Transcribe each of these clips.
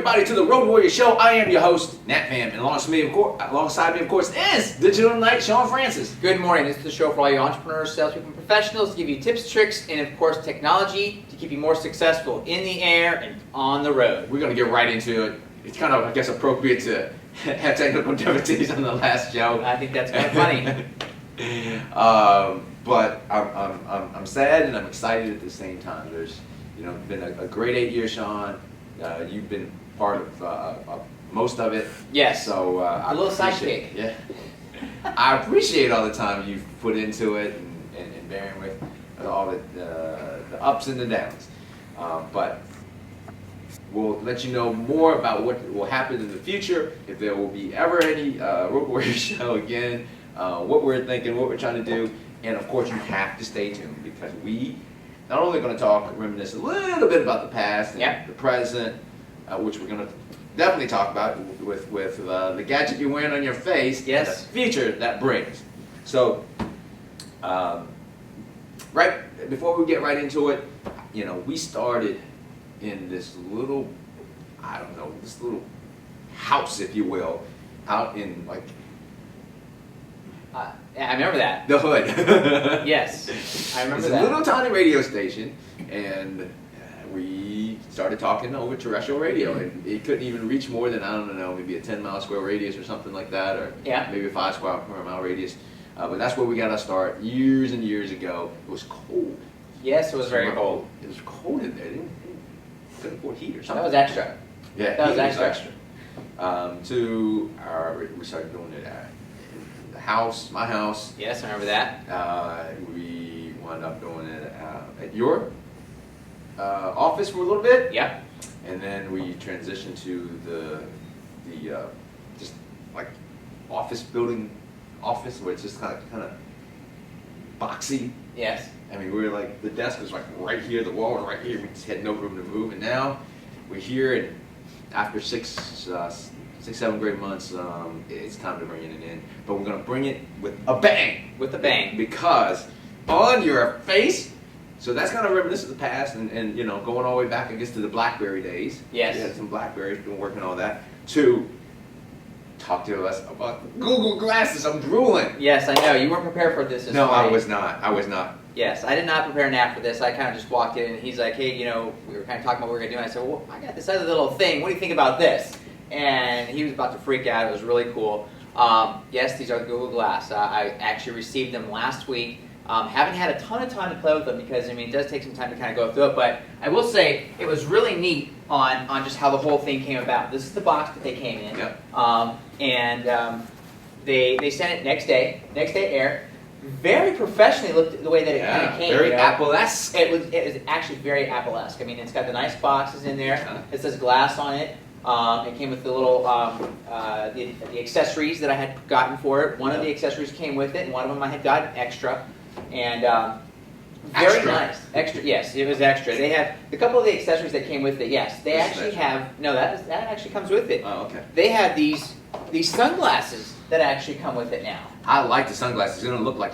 everybody, to the Road Warrior Show. I am your host, Nhat Pham, and alongside me, of course, is Digital Knight, Sean Francis. Good morning. This is the show for all you entrepreneurs, salespeople, and professionals to give you tips, tricks, and of course, technology to keep you more successful in the air and on the road. We're going to get right into it. It's kind of, I guess, appropriate to have technical difficulties on the last show. I think that's kind of funny. But I'm sad and I'm excited at the same time. There's, been a great 8 years, Sean. You've been part of most of it. Yes. So a little sidekick. Yeah. I appreciate all the time you've put into it and bearing with all the ups and the downs. But we'll let you know more about what will happen in the future, if there will be ever any Road Warrior Show again, what we're thinking, what we're trying to do, and of course you have to stay tuned because we not only going to talk, reminisce a little bit about the past and the present, which we're going to definitely talk about with the gadget you're wearing on your face, and the future that brings. So, right before we get right into it, we started in this little, this little house, if you will, out in like. I remember that. The hood. Yes, I remember that. It's a little tiny radio station, and we started talking over terrestrial radio, and it couldn't even reach more than, I don't know, maybe a 10-mile square radius or something like that, or maybe a 5 square mile radius. But that's where we got our start years and years ago. It was cold. Yes, it was very cold. It was cold in there. They couldn't afford heat or something. That was extra. Yeah, that was extra. We started doing it at house, my house. Yes, I remember that. We wound up doing it at your office for a little bit. Yep. And then we transitioned to the just like office building office where it's just kind of boxy. Yes. I mean, we were like, the desk was like right here, the wall was right here. We just had no room to move, and now we're here, and after 7 great months, it's time to bring it in. But we're going to bring it with a bang. With a bang. Because on your face, so that's kind of reminiscent of the past, and going all the way back, I guess, to the BlackBerry days. Yes. We had some BlackBerries, been working on that, to talk to us about Google Glasses. I'm drooling. Yes, I know. You weren't prepared for this. No, I was not. Yes, I did not prepare Nat for this. I kind of just walked in, and he's like, hey, we were kind of talking about what we were going to do. And I said, well, I got this other little thing. What do you think about this? And he was about to freak out. It was really cool. Yes, these are the Google Glass. I actually received them last week. Haven't had a ton of time to play with them because, it does take some time to kind of go through it. But I will say it was really neat on just how the whole thing came about. This is the box that they came in. Yep. They sent it next day air. Very professionally looked the way that it kind of came. Very Apple-esque. It was actually very Apple-esque. It's got the nice boxes in there. It says glass on it. It came with the little the accessories that I had gotten for it. One of the accessories came with it, and one of them I had gotten extra. And very nice. Extra, yes, it was extra. They have a couple of the accessories that came with it. Yes, they actually have. No, that actually comes with it. Oh, okay. They have these sunglasses that actually come with it now. I like the sunglasses. It's going to look like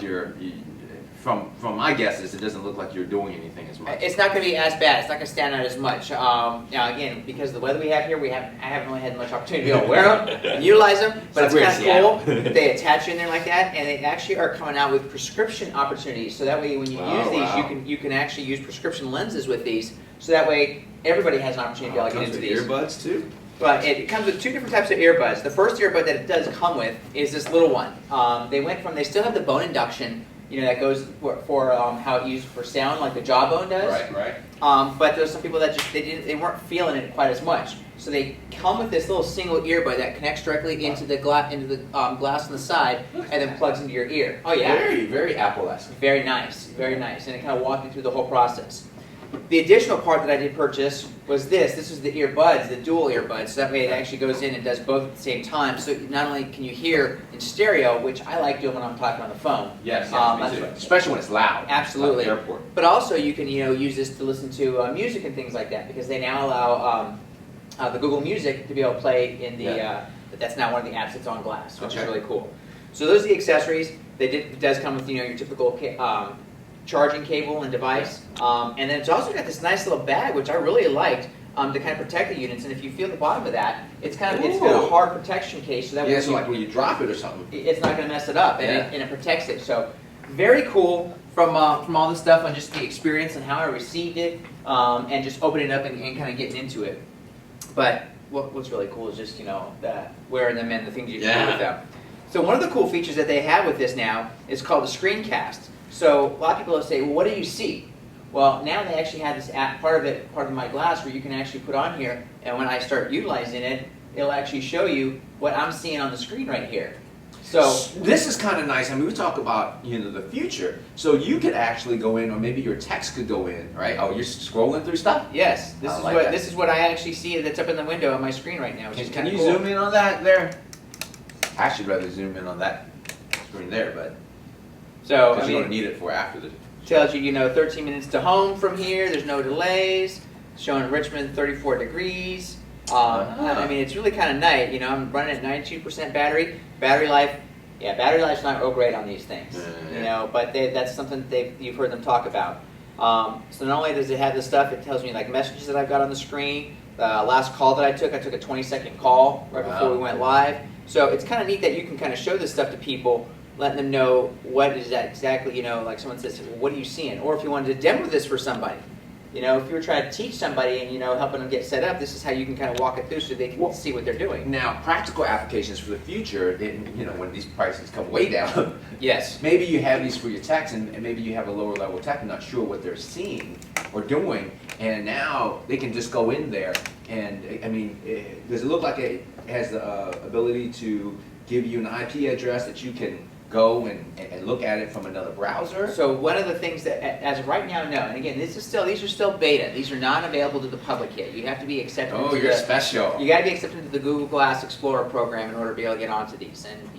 from my guesses, it doesn't look like you're doing anything as much. It's not going to be as bad. It's not going to stand out as much. Now, again, because of the weather we have here, I haven't really had much opportunity to be able to wear them and utilize them. But it's kind of cool that they attach you in there like that, and they actually are coming out with prescription opportunities. So that way, when you use these, you can actually use prescription lenses with these. So that way, everybody has an opportunity to get into these. Earbuds too. But it comes with 2 different types of earbuds. The first earbud that it does come with is this little one. They still have the bone induction. That goes for how it's used for sound, like the Jawbone does. Right. But there's some people that just they weren't feeling it quite as much. So they come with this little single earbud that connects directly into the glass on the side, and then plugs into your ear. Oh yeah. Very, very Apple-esque. Very nice, very nice, and it kind of walked you through the whole process. The additional part that I did purchase was this. This is the earbuds, the dual earbuds. So that way it actually goes in and does both at the same time. So not only can you hear in stereo, which I like doing when I'm talking on the phone. Yes, me too. Especially when it's loud. Absolutely. Like the airport. But also you can use this to listen to music and things like that because they now allow the Google Music to be able to play in the. That's now one of the apps that's on glass, which is really cool. So those are the accessories. It does come with your typical charging cable and device. And then it's also got this nice little bag, which I really liked. to kind of protect the units. And if you feel the bottom of that, it's got a hard protection case, so that yeah, so like when you drop it or something, it's not going to mess it up, and, it protects it. So very cool from all the stuff on just the experience and how I received it, and just opening it up and kind of getting into it. But what's really cool is just that wearing them and the things you can do with them. So one of the cool features that they have with this now is called the screencast. So a lot of people will say, well, what do you see? Well, now they actually have this app, part of my glass, where you can actually put on here, and when I start utilizing it, it'll actually show you what I'm seeing on the screen right here. So this is kind of nice. I mean, we talk about the future. So you could actually go in, or maybe your text could go in, right? Oh, you're scrolling through stuff. Yes, this is what I actually see that's up in the window on my screen right now. Which is can you cool. zoom in on that there? I should rather zoom in on that screen there, but so you're going to need it for after the. Tells you 13 minutes to home from here. There's no delays. Showing Richmond 34 degrees. I mean, it's really kind of nice. I'm running at 92% battery. Battery life's not real great on these things. But that's something you've heard them talk about. So not only does it have this stuff, it tells me like messages that I've got on the screen. Last call that I took a 20-second call right before we went live. So it's kind of neat that you can kind of show this stuff to people, letting them know what is that exactly, like someone says, well, what are you seeing? Or if you wanted to demo this for somebody, if you were trying to teach somebody and, helping them get set up, this is how you can kind of walk it through so they can see what they're doing. Now, practical applications for the future, when these prices come way down, yes. Maybe you have these for your techs, and maybe you have a lower level tech, not sure what they're seeing or doing, and now they can just go in there, and, I mean, does it look like it has the ability to give you an IP address that you can go and look at it from another browser? So one of the things that, as of right now, no. And again, these are still beta. These are not available to the public yet. You have to be accepted. Oh, you're special. You got to be accepted to the Google Glass Explorer program in order to be able to get onto these. And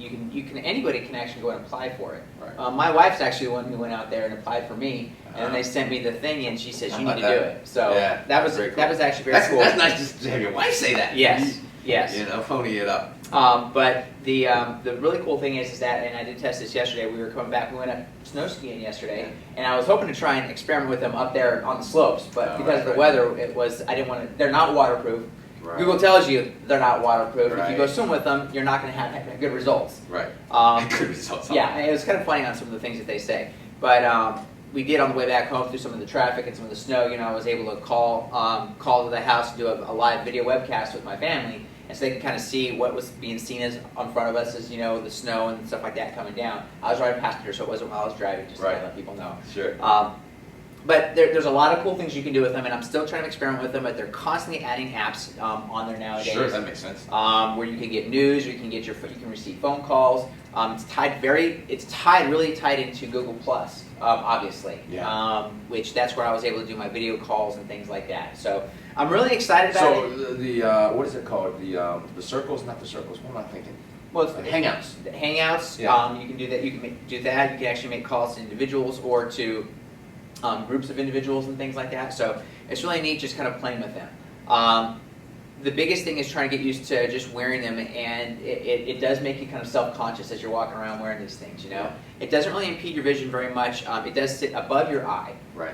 anybody can actually go and apply for it. Right. My wife's actually the one who went out there and applied for me, and they sent me the thing, and she says you need to do it. So that was actually very cool. That's nice just to have your wife say that. Yes. Pony it up. But the really cool thing is that, and I did test this yesterday, we were coming back, we went up snow skiing yesterday, and I was hoping to try and experiment with them up there on the slopes, but because of the weather, I didn't want to, they're not waterproof. Right. Google tells you they're not waterproof. Right. If you go swim with them, you're not going to have good results. Right. Good results. Yeah, it was kind of funny on some of the things that they say. But we did on the way back home through some of the traffic and some of the snow, I was able to call to the house and do a live video webcast with my family. And so they can kind of see what was being seen as on front of us as, the snow and stuff like that coming down. I was riding passenger, so it wasn't while I was driving, just to kind of let people know. Sure. But there's a lot of cool things you can do with them, and I'm still trying to experiment with them, but they're constantly adding apps on there nowadays. Sure, that makes sense. Where you can get news, or you can receive phone calls. It's tied really tight into Google Plus, obviously. Yeah. Which that's where I was able to do my video calls and things like that. So I'm really excited about it. So the what is it called? The circles, not the circles. What am I thinking? Well, it's Hangouts. The Hangouts. Yeah. You can do that. You can do that. You can actually make calls to individuals or to groups of individuals and things like that. So it's really neat just kind of playing with them. The biggest thing is trying to get used to just wearing them, and it does make you kind of self-conscious as you're walking around wearing these things, It doesn't really impede your vision very much. It does sit above your eye. Right.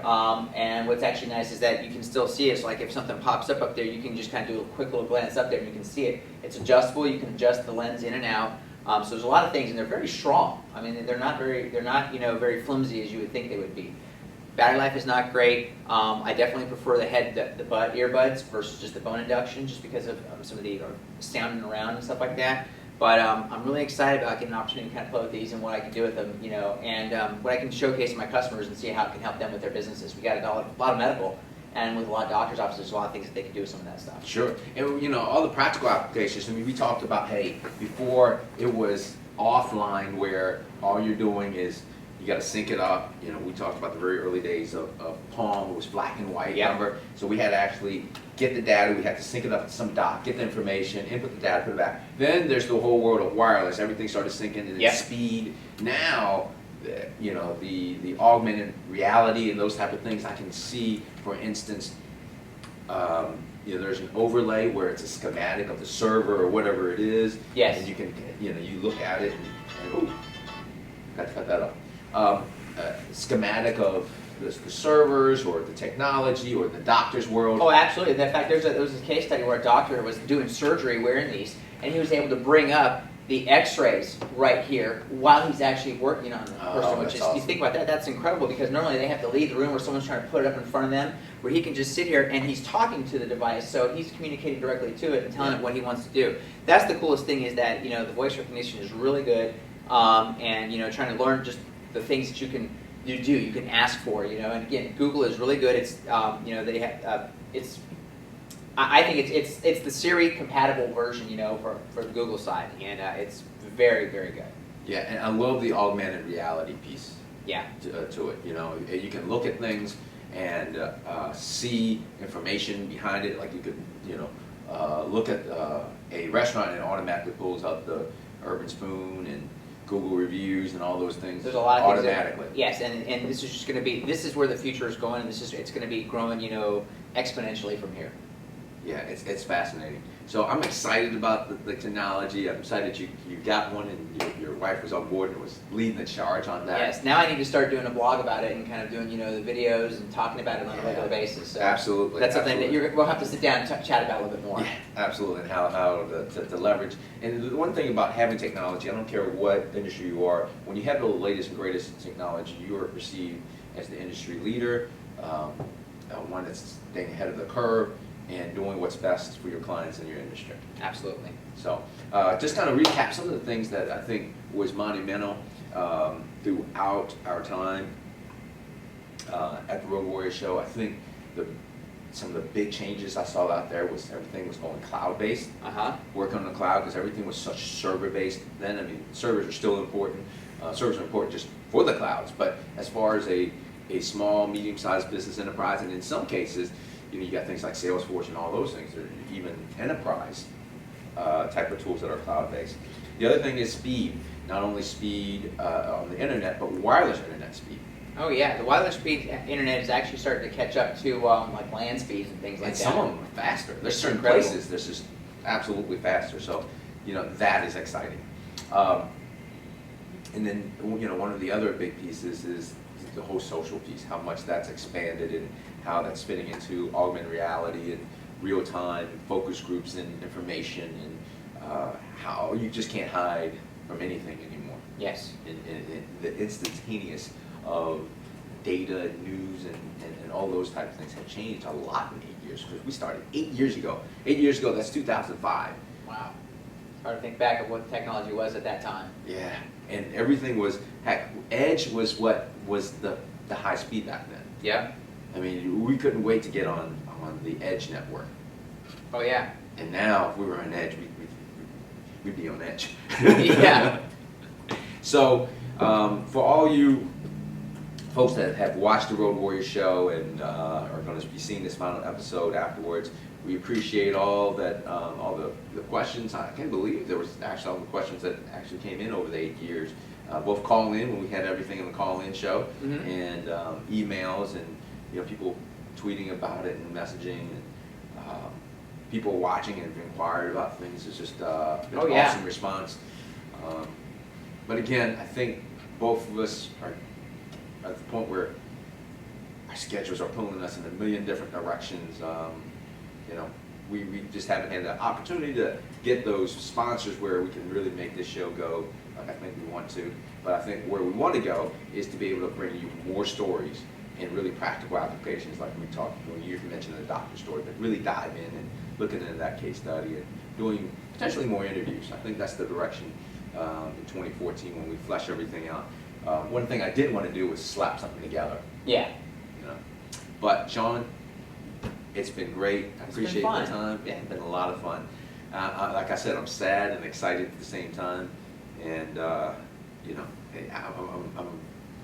And what's actually nice is that you can still see it. So like if something pops up there, you can just kind of do a quick little glance up there and you can see it. It's adjustable. You can adjust the lens in and out. So there's a lot of things, and they're very strong. I mean, they're not very flimsy as you would think they would be. Battery life is not great. I definitely prefer the butt earbuds versus just the bone induction, just because of some of the sounding around and stuff like that. But I'm really excited about getting an opportunity to kind of play with these and what I can do with them, and what I can showcase to my customers and see how it can help them with their businesses. We got a lot of medical, and with a lot of doctors' offices, there's a lot of things that they can do with some of that stuff. Sure, and all the practical applications. I mean, we talked about before it was offline where all you're doing is you got to sync it up. We talked about the very early days of Palm. It was black and white, remember? So we had to actually get the data. We had to sync it up to some dock, get the information, input the data, put it back. Then there's the whole world of wireless. Everything started syncing and its speed. Now, the augmented reality and those type of things, I can see, for instance, there's an overlay where it's a schematic of the server or whatever it is. Yes. And you can, you look at it and got to cut that off. Schematic of the servers or the technology or the doctor's world. Oh, absolutely. In fact, there was a case study where a doctor was doing surgery wearing these, and he was able to bring up the X-rays right here while he's actually working on the person. Which is, awesome. You think about that, that's incredible, because normally they have to leave the room where someone's trying to put it up in front of them, where he can just sit here and he's talking to the device, so he's communicating directly to it and telling it what he wants to do. That's the coolest thing, is that the voice recognition is really good, and trying to learn just the things that you can ask for, and again, Google is really good. It's they have it's. I think it's the Siri compatible version, for the Google side, and it's very, very good. Yeah, and I love the augmented reality piece. Yeah. To it, you can look at things and see information behind it. Like you could, look at a restaurant and it automatically pulls up the Urban Spoon and Google reviews and all those things. There's a lot of automatically. Things yes, and this is just going to be. This is where the future is going. And it's going to be growing, exponentially from here. Yeah, it's fascinating. So I'm excited about the technology. I'm excited that you got one and your wife was on board and was leading the charge on that. Yes, now I need to start doing a blog about it and kind of doing the videos and talking about it on a regular basis. So absolutely. That's something that we'll have to sit down and chat about a little bit more. Yeah, absolutely, and how to leverage. And the one thing about having technology, I don't care what industry you are, when you have the latest and greatest technology, you are perceived as the industry leader, one that's staying ahead of the curve, and doing what's best for your clients in your industry. Absolutely. So just kind of recap some of the things that I think was monumental throughout our time at the Road Warrior Show. I think some of the big changes I saw out there was everything was going cloud-based. Work on the cloud, because everything was such server-based then. I mean, servers are still important. Servers are important just for the clouds, but as far as a small, medium-sized business enterprise, and in some cases, you got things like Salesforce and all those things, or even enterprise type of tools that are cloud-based. The other thing is speed. Not only speed on the internet, but wireless internet speed. Oh yeah, the wireless speed internet is actually starting to catch up to like land speeds and things like that. And some of them are faster. There's certain places that's just absolutely faster. So, that is exciting. And then, one of the other big pieces is the whole social piece, how much that's expanded and how that's fitting into augmented reality and real-time focus groups and information, and how you just can't hide from anything anymore. Yes. And the instantaneous of data, news, and all those types of things have changed a lot in 8 years, because we started 8 years ago. 8 years ago, that's 2005. Wow. It's hard to think back of what the technology was at that time. Yeah, and everything was, heck, Edge was what was the high speed back then. Yeah. I mean, we couldn't wait to get on the Edge network. Oh yeah. And now, if we were on Edge, we'd be on Edge. Yeah. So, for all you folks that have watched the Road Warrior Show and are going to be seeing this final episode afterwards, we appreciate all the questions. I can't believe there was actually all the questions that actually came in over the 8 years. Both call in when we had everything in the call-in show, and emails, and people tweeting about it and messaging, and people watching and inquired about things. It's just been an awesome response. But again, I think both of us are at the point where our schedules are pulling us in a million different directions. We just haven't had the opportunity to get those sponsors where we can really make this show go like I think we want to. But I think where we want to go is to be able to bring you more stories and really practical applications, like we talked, you mentioned the doctor story, but really dive in and looking into that case study and doing potentially more interviews. I think that's the direction in 2014 when we flesh everything out. One thing I didn't want to do was slap something together. Yeah. But Sean, it's been great. I appreciate the time. Yeah, it's been a lot of fun. Like I said, I'm sad and excited at the same time, and I'm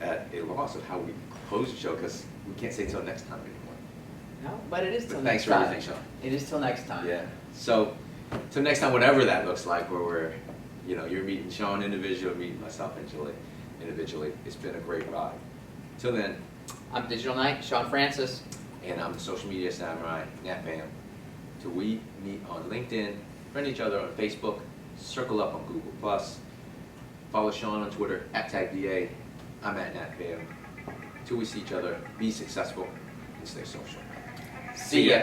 at a loss of how we close the show, because we can't say till next time anymore. No, but it is till next time. Thanks for everything, Sean. It is till next time. Yeah. So, till next time, whatever that looks like, where we're, you're meeting Sean individually, meeting myself individually. It's been a great ride. Till then, I'm Digital Knight, Sean Francis. And I'm the social media samurai, Nhat Pham. Till we meet on LinkedIn, friend each other on Facebook, circle up on Google+, follow Sean on Twitter, @TagDA. I'm at Nhat Pham. Till we see each other, be successful and stay social. See ya.